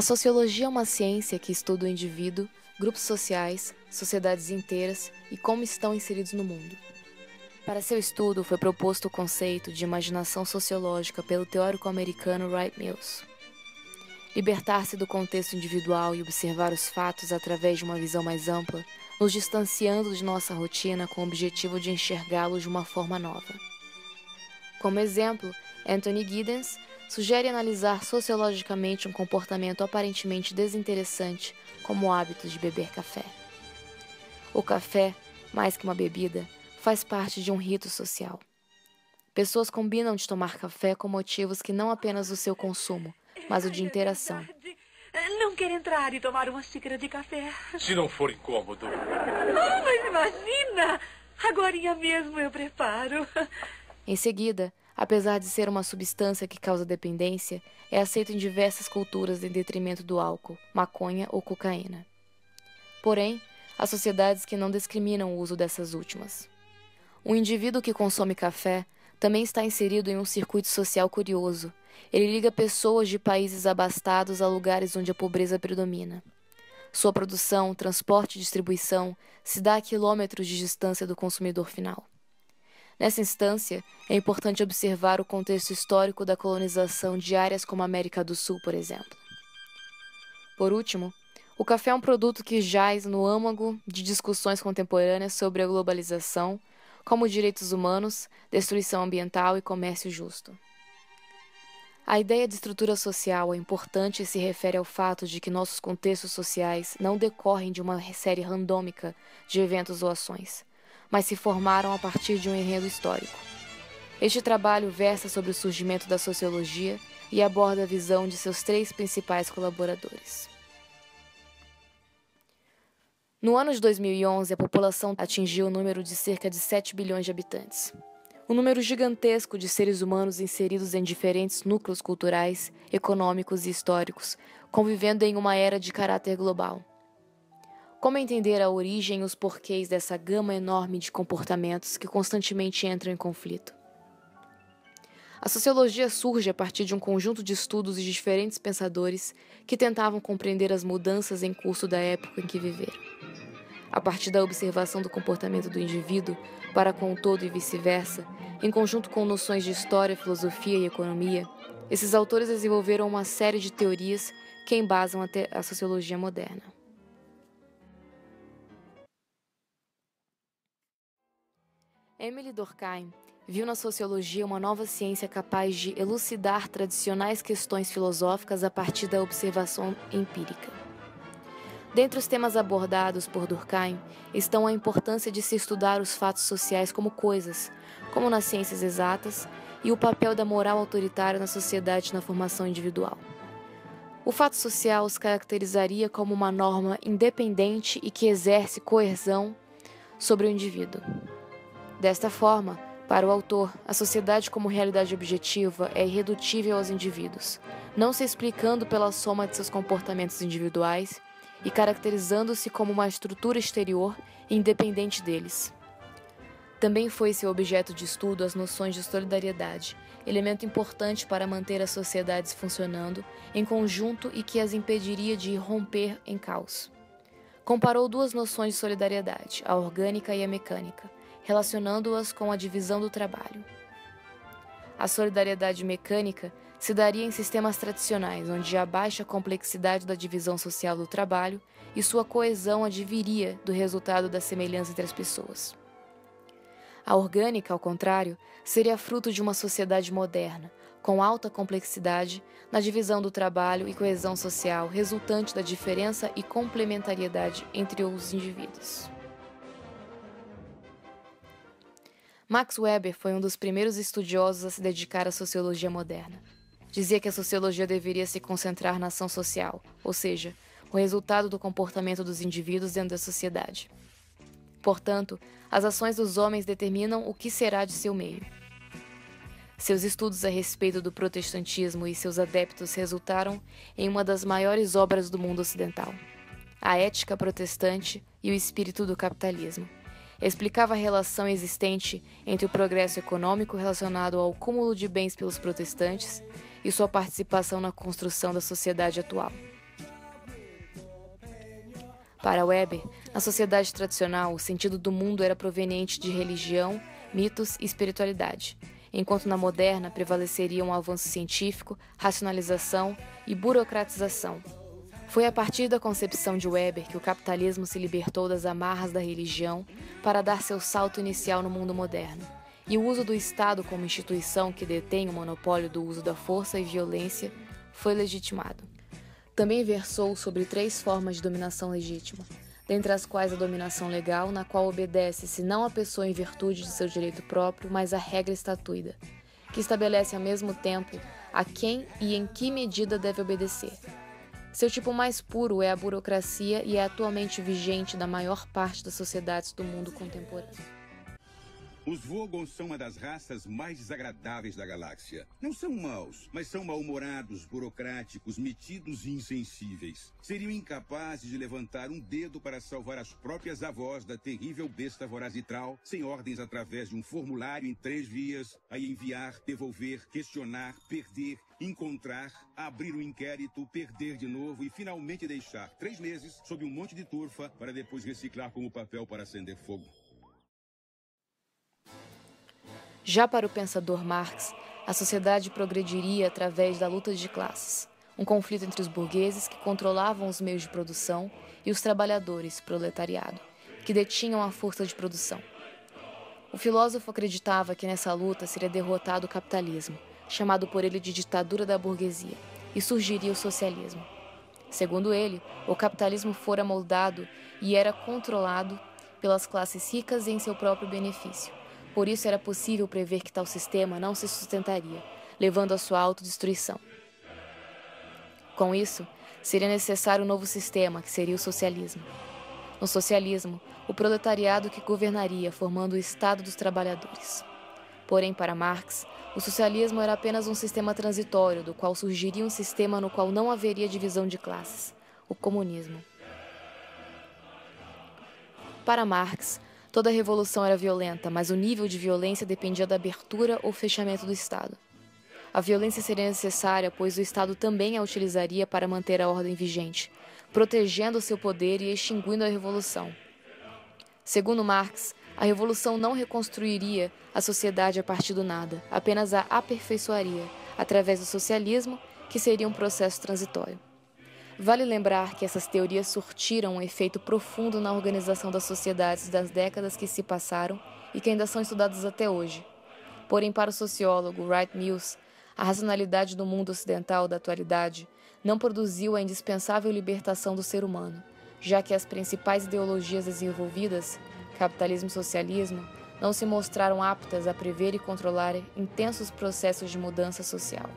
A sociologia é uma ciência que estuda o indivíduo, grupos sociais, sociedades inteiras e como estão inseridos no mundo. Para seu estudo, foi proposto o conceito de imaginação sociológica pelo teórico americano Wright Mills. Libertar-se do contexto individual e observar os fatos através de uma visão mais ampla, nos distanciando de nossa rotina com o objetivo de enxergá-los de uma forma nova. Como exemplo, Anthony Giddens sugere analisar sociologicamente um comportamento aparentemente desinteressante, como o hábito de beber café. O café, mais que uma bebida, faz parte de um rito social. Pessoas combinam de tomar café com motivos que não apenas o seu consumo, mas o de interação. Não quer entrar e tomar uma xícara de café? Se não for incômodo. Oh, mas imagina! Agorinha mesmo eu preparo. Em seguida, apesar de ser uma substância que causa dependência, é aceito em diversas culturas em detrimento do álcool, maconha ou cocaína. Porém, há sociedades que não discriminam o uso dessas últimas. O indivíduo que consome café também está inserido em um circuito social curioso. Ele liga pessoas de países abastados a lugares onde a pobreza predomina. Sua produção, transporte e distribuição se dá a quilômetros de distância do consumidor final. Nessa instância, é importante observar o contexto histórico da colonização de áreas como a América do Sul, por exemplo. Por último, o café é um produto que jaz no âmago de discussões contemporâneas sobre a globalização, como direitos humanos, destruição ambiental e comércio justo. A ideia de estrutura social é importante e se refere ao fato de que nossos contextos sociais não decorrem de uma série randômica de eventos ou ações, mas se formaram a partir de um enredo histórico. Este trabalho versa sobre o surgimento da sociologia e aborda a visão de seus 3 principais colaboradores. No ano de 2011, a população atingiu o número de cerca de 7 bilhões de habitantes. Um número gigantesco de seres humanos inseridos em diferentes núcleos culturais, econômicos e históricos, convivendo em uma era de caráter global. Como entender a origem e os porquês dessa gama enorme de comportamentos que constantemente entram em conflito? A sociologia surge a partir de um conjunto de estudos de diferentes pensadores que tentavam compreender as mudanças em curso da época em que viveram. A partir da observação do comportamento do indivíduo para com o todo e vice-versa, em conjunto com noções de história, filosofia e economia, esses autores desenvolveram uma série de teorias que embasam até a sociologia moderna. Émile Durkheim viu na sociologia uma nova ciência capaz de elucidar tradicionais questões filosóficas a partir da observação empírica. Dentre os temas abordados por Durkheim estão a importância de se estudar os fatos sociais como coisas, como nas ciências exatas, e o papel da moral autoritária na sociedade na formação individual. O fato social os caracterizaria como uma norma independente e que exerce coerção sobre o indivíduo. Desta forma, para o autor, a sociedade como realidade objetiva é irredutível aos indivíduos, não se explicando pela soma de seus comportamentos individuais e caracterizando-se como uma estrutura exterior independente deles. Também foi seu objeto de estudo as noções de solidariedade, elemento importante para manter as sociedades funcionando em conjunto e que as impediria de romper em caos. Comparou 2 noções de solidariedade, a orgânica e a mecânica, relacionando-as com a divisão do trabalho. A solidariedade mecânica se daria em sistemas tradicionais, onde a baixa complexidade da divisão social do trabalho e sua coesão adviria do resultado da semelhança entre as pessoas. A orgânica, ao contrário, seria fruto de uma sociedade moderna, com alta complexidade na divisão do trabalho e coesão social resultante da diferença e complementariedade entre os indivíduos. Max Weber foi um dos primeiros estudiosos a se dedicar à sociologia moderna. Dizia que a sociologia deveria se concentrar na ação social, ou seja, o resultado do comportamento dos indivíduos dentro da sociedade. Portanto, as ações dos homens determinam o que será de seu meio. Seus estudos a respeito do protestantismo e seus adeptos resultaram em uma das maiores obras do mundo ocidental, A Ética Protestante e o Espírito do Capitalismo. Explicava a relação existente entre o progresso econômico relacionado ao cúmulo de bens pelos protestantes e sua participação na construção da sociedade atual, Para Weber, na sociedade tradicional, o sentido do mundo era proveniente de religião, mitos e espiritualidade, enquanto na moderna prevaleceriam o avanço científico, racionalização e burocratização. Foi a partir da concepção de Weber que o capitalismo se libertou das amarras da religião para dar seu salto inicial no mundo moderno, e o uso do Estado como instituição que detém o monopólio do uso da força e violência foi legitimado. Também versou sobre 3 formas de dominação legítima, dentre as quais a dominação legal, na qual obedece-se não a pessoa em virtude de seu direito próprio, mas a regra estatuída, que estabelece ao mesmo tempo a quem e em que medida deve obedecer. Seu tipo mais puro é a burocracia e é atualmente vigente na maior parte das sociedades do mundo contemporâneo. Os Vogons são uma das raças mais desagradáveis da galáxia. Não são maus, mas são mal-humorados, burocráticos, metidos e insensíveis. Seriam incapazes de levantar um dedo para salvar as próprias avós da terrível besta vorazitral, sem ordens através de um formulário em 3 vias, a enviar, devolver, questionar, perder, encontrar, abrir um inquérito, perder de novo e finalmente deixar 3 meses sob um monte de turfa para depois reciclar como papel para acender fogo. Já para o pensador Marx, a sociedade progrediria através da luta de classes, um conflito entre os burgueses, que controlavam os meios de produção, e os trabalhadores, proletariado, que detinham a força de produção. O filósofo acreditava que nessa luta seria derrotado o capitalismo, chamado por ele de ditadura da burguesia, e surgiria o socialismo. Segundo ele, o capitalismo fora moldado e era controlado pelas classes ricas em seu próprio benefício. Por isso era possível prever que tal sistema não se sustentaria, levando à sua autodestruição. Com isso, seria necessário um novo sistema, que seria o socialismo. No socialismo, o proletariado que governaria, formando o Estado dos trabalhadores. Porém, para Marx, o socialismo era apenas um sistema transitório, do qual surgiria um sistema no qual não haveria divisão de classes, o comunismo. Para Marx, toda revolução era violenta, mas o nível de violência dependia da abertura ou fechamento do Estado. A violência seria necessária, pois o Estado também a utilizaria para manter a ordem vigente, protegendo seu poder e extinguindo a revolução. Segundo Marx, a revolução não reconstruiria a sociedade a partir do nada, apenas a aperfeiçoaria, através do socialismo, que seria um processo transitório. Vale lembrar que essas teorias surtiram um efeito profundo na organização das sociedades das décadas que se passaram e que ainda são estudadas até hoje. Porém, para o sociólogo Wright Mills, a racionalidade do mundo ocidental da atualidade não produziu a indispensável libertação do ser humano, já que as principais ideologias desenvolvidas, capitalismo e socialismo, não se mostraram aptas a prever e controlar intensos processos de mudança social.